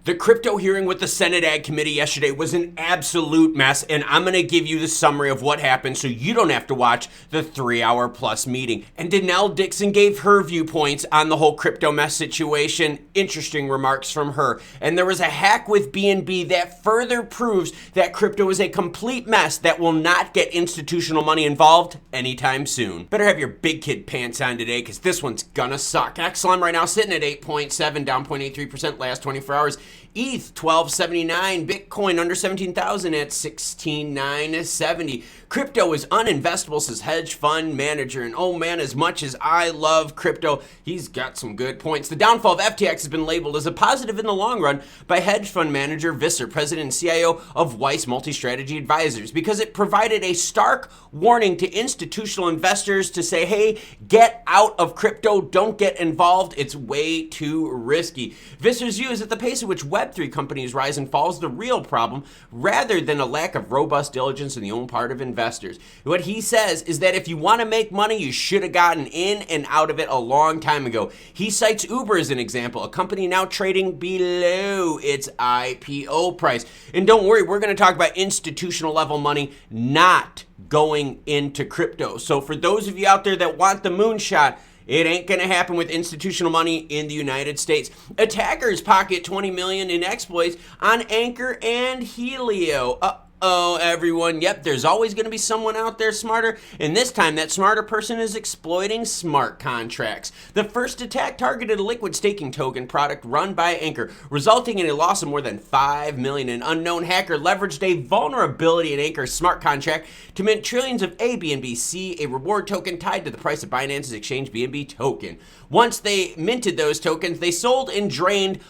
The crypto hearing with the Senate Ag Committee yesterday was an absolute mess, and I'm going to give you the summary of what happened so you don't have to watch the 3-hour plus meeting. And Denelle Dixon gave her viewpoints on the whole crypto mess situation. Interesting remarks from her. And there was a hack with BNB that further proves that crypto is a complete mess that will not get institutional money involved anytime soon. Better have your big kid pants on today because this one's gonna suck. XLM right now sitting at 8.7, down 0.83% last 24 hours. ETH 1279, Bitcoin under 17,000 at 16,970. Crypto is uninvestable, says hedge fund manager. And oh man, as much as I love crypto, he's got some good points. The downfall of FTX has been labeled as a positive in the long run by hedge fund manager Visser, president and CIO of Weiss Multi-Strategy Advisors, because it provided a stark warning to institutional investors to say, hey, get out of crypto, don't get involved, it's way too risky. Visser's view is that the pace at which Web3 companies rise and fall is the real problem, rather than a lack of robust diligence on the own part of investors. What he says is that if you want to make money, you should have gotten in and out of it a long time ago. He cites Uber as an example, a company now trading below its IPO price. And don't worry, we're going to talk about institutional level money not going into crypto. So for those of you out there that want the moonshot, it ain't gonna happen with institutional money in the United States. Attackers pocket 20 million in exploits on Anchor and Helio. Uh-oh, everyone. Yep, there's always gonna be someone out there smarter, and this time that smarter person is exploiting smart contracts. The first attack targeted a liquid staking token product run by Anchor, resulting in a loss of more than 5 million. An unknown hacker leveraged a vulnerability in Anchor's smart contract to mint trillions of BNBC, a reward token tied to the price of Binance's exchange BNB token. Once they minted those tokens, they sold and drained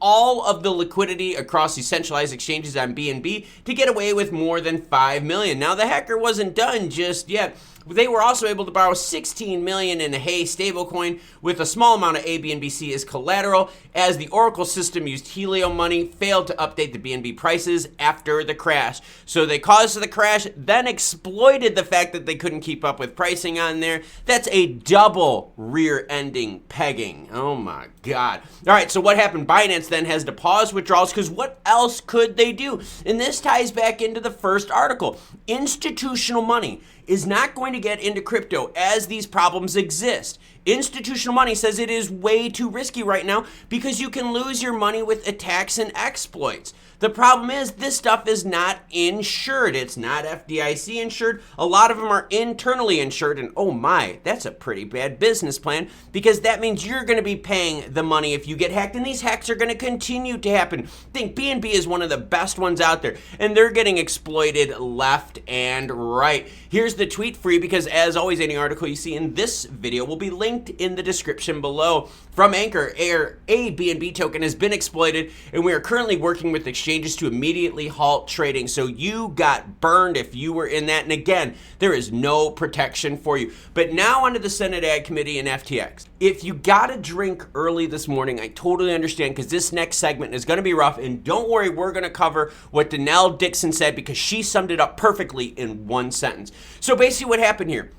all of the liquidity across decentralized exchanges on BNB to get away with more than 5 million. Now, the hacker wasn't done just yet. They were also able to borrow 16 million in a Hey stablecoin with a small amount of BNBC as collateral, as the Oracle system used Helio money, failed to update the BNB prices after the crash. So they caused the crash, then exploited the fact that they couldn't keep up with pricing on there. That's a double rear-ending pegging. Oh my God. All right, so what happened? Binance then has to pause withdrawals because what else could they do? And this ties back into the first article. Institutional money is not going to get into crypto as these problems exist. Institutional money says it is way too risky right now because you can lose your money with attacks and exploits. The problem is this stuff is not insured. It's not FDIC insured. A lot of them are internally insured, and oh my, that's a pretty bad business plan because that means you're going to be paying the money if you get hacked, and these hacks are going to continue to happen. Think BNB is one of the best ones out there, and they're getting exploited left and right. Here's the tweet for you because, as always, any article you see in this video will be linked in the description below. From Anchor, a BNB token has been exploited, and we are currently working with exchanges to immediately halt trading. So you got burned if you were in that. And again, there is no protection for you. But now onto the Senate Ag Committee and FTX. If you got a drink early this morning, I totally understand because this next segment is going to be rough. And don't worry, we're going to cover what Denelle Dixon said because she summed it up perfectly in one sentence. So basically what happened here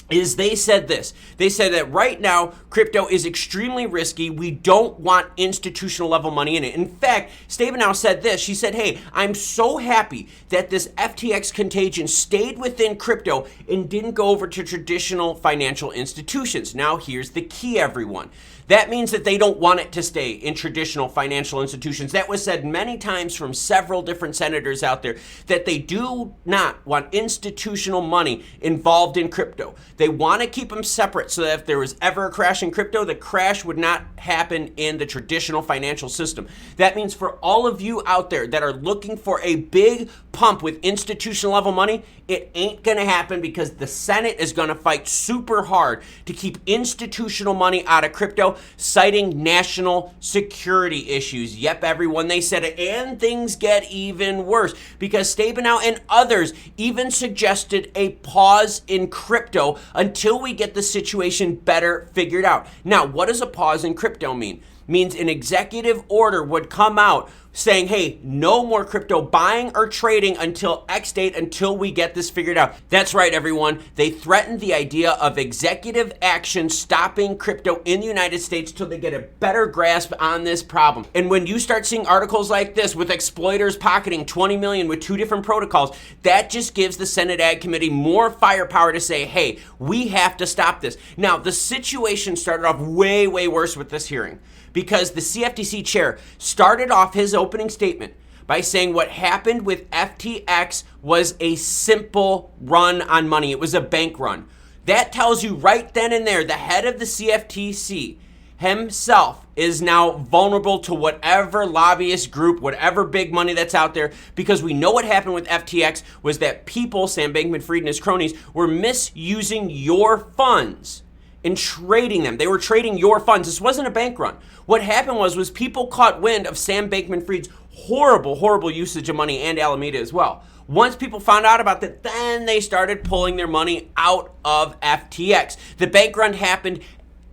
is they said this. They said that right now, crypto is extremely risky. We don't want institutional level money in it. In fact, Stabenow said this. She said, hey, I'm so happy that this FTX contagion stayed within crypto and didn't go over to traditional financial institutions. Now, here's the key, everyone. That means that they don't want it to stay in traditional financial institutions. That was said many times from several different senators out there, that they do not want institutional money involved in crypto. They want to keep them separate so that if there was ever a crash in crypto, the crash would not happen in the traditional financial system. That means for all of you out there that are looking for a big pump with institutional level money, it ain't going to happen because the Senate is going to fight super hard to keep institutional money out of crypto, citing national security issues. Yep, everyone, they said it. And things get even worse because Stabenow and others even suggested a pause in crypto until we get the situation better figured out. Now, what does a pause in crypto mean? means an executive order would come out saying, hey, no more crypto buying or trading until X date, until we get this figured out. That's right, everyone. They threatened the idea of executive action stopping crypto in the United States till they get a better grasp on this problem. And when you start seeing articles like this with exploiters pocketing 20 million with 2 different protocols, that just gives the Senate Ag Committee more firepower to say, hey, we have to stop this. Now, the situation started off way, way worse with this hearing, because the CFTC chair started off his opening statement by saying what happened with FTX was a simple run on money. It was a bank run. That tells you right then and there, the head of the CFTC himself is now vulnerable to whatever lobbyist group, whatever big money that's out there, because we know what happened with FTX was that people, Sam Bankman-Fried and his cronies, were misusing your funds and trading them. They were trading your funds. This wasn't a bank run. What happened was people caught wind of Sam Bankman-Fried's horrible usage of money, and Alameda as well. Once people found out about that, then they started pulling their money out of FTX. The bank run happened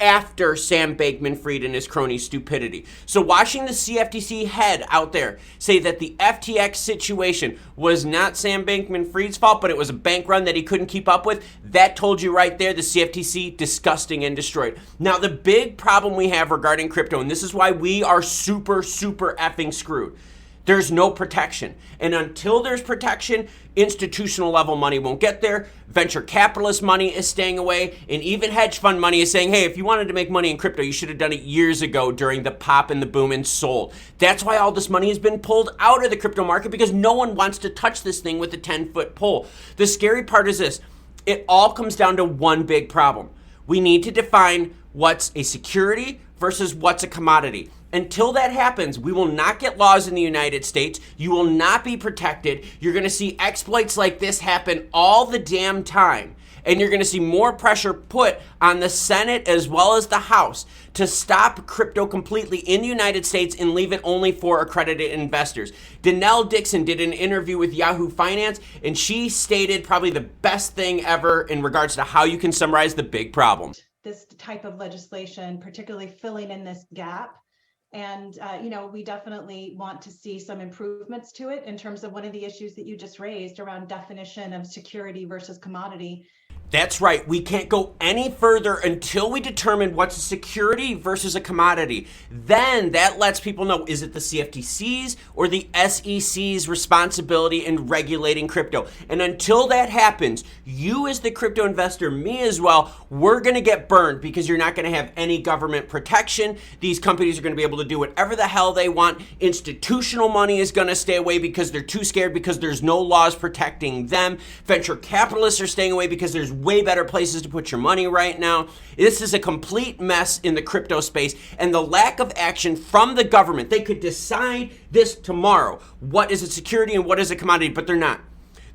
after Sam Bankman-Fried and his cronies' stupidity. So watching the CFTC head out there say that the FTX situation was not Sam Bankman-Fried's fault, but it was a bank run that he couldn't keep up with, that told you right there the CFTC disgusting and destroyed. Now, the big problem we have regarding crypto, and this is why we are super effing screwed, there's no protection. And until there's protection, institutional level money won't get there. Venture capitalist money is staying away. And even hedge fund money is saying, hey, if you wanted to make money in crypto, you should have done it years ago during the pop and the boom and sold. That's why all this money has been pulled out of the crypto market, because no one wants to touch this thing with a 10-foot pole. The scary part is this. It all comes down to one big problem. We need to define what's a security versus what's a commodity. Until that happens, we will not get laws in the United States. You will not be protected. You're going to see exploits like this happen all the damn time. And you're going to see more pressure put on the Senate as well as the House to stop crypto completely in the United States and leave it only for accredited investors. Denelle Dixon did an interview with Yahoo Finance, and she stated probably the best thing ever in regards to how you can summarize the big problem. This type of legislation, particularly filling in this gap. And, we definitely want to see some improvements to it in terms of one of the issues that you just raised around definition of security versus commodity. That's right. We can't go any further until we determine what's a security versus a commodity. Then that lets people know, is it the CFTC's or the SEC's responsibility in regulating crypto? And until that happens, you as the crypto investor, me as well, we're going to get burned, because you're not going to have any government protection. These companies are going to be able to do whatever the hell they want. Institutional money is going to stay away because they're too scared, because there's no laws protecting them. Venture capitalists are staying away because there's way better places to put your money right now. This is a complete mess in the crypto space, and the lack of action from the government. They could decide this tomorrow. What is a security and what is a commodity, but they're not.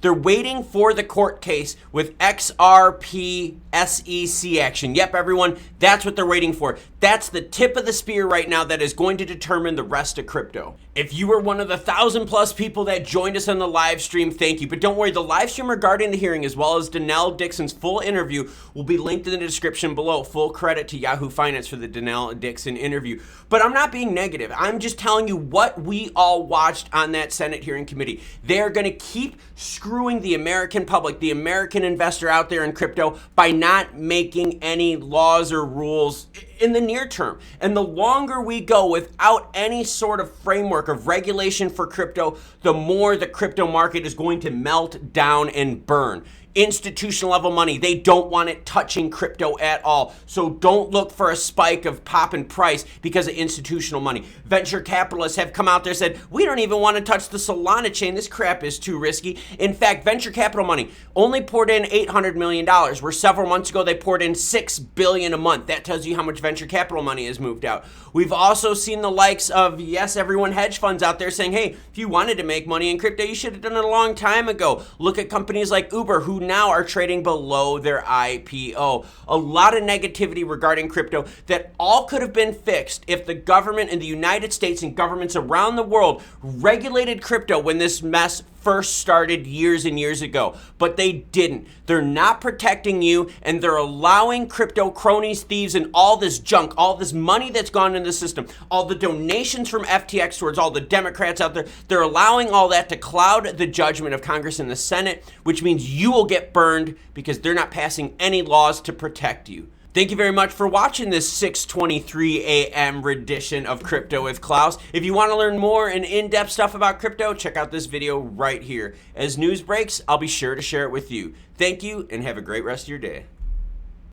They're waiting for the court case with XRP SEC action. Yep, everyone, that's what they're waiting for. That's the tip of the spear right now that is going to determine the rest of crypto. If you were one of the 1,000+ people that joined us on the live stream, thank you. But don't worry, the live stream regarding the hearing, as well as Denelle Dixon's full interview, will be linked in the description below. Full credit to Yahoo Finance for the Denelle Dixon interview. But I'm not being negative. I'm just telling you what we all watched on that Senate hearing committee. They're going to keep screwing the American public, the American investor out there in crypto, by not making any laws or rules in the near term. And the longer we go without any sort of framework of regulation for crypto, the more the crypto market is going to melt down and burn. Institutional level money, they don't want it touching crypto at all. So don't look for a spike of pop in price because of institutional money. Venture capitalists have come out there and said, we don't even want to touch the Solana chain. This crap is too risky. In fact, venture capital money only poured in $800 million, where several months ago they poured in $6 billion a month. That tells you how much venture capital money has moved out. We've also seen the likes of, yes, everyone, hedge funds out there saying, hey, if you wanted to make money in crypto, you should have done it a long time ago. Look at companies like Uber, who now are trading below their IPO. A lot of negativity regarding crypto that all could have been fixed if the government in the United States and governments around the world regulated crypto when this mess first started years and years ago. But they didn't. They're not protecting you, and they're allowing crypto cronies, thieves, and all this this junk, all this money that's gone into the system, all the donations from FTX towards all the Democrats out there, they're allowing all that to cloud the judgment of Congress and the Senate, which means you will get burned because they're not passing any laws to protect you. Thank you very much for watching this 6:23 a.m. rendition of Crypto with Klaus. If you want to learn more and in-depth stuff about crypto, check out this video right here. As news breaks, I'll be sure to share it with you. Thank you and have a great rest of your day.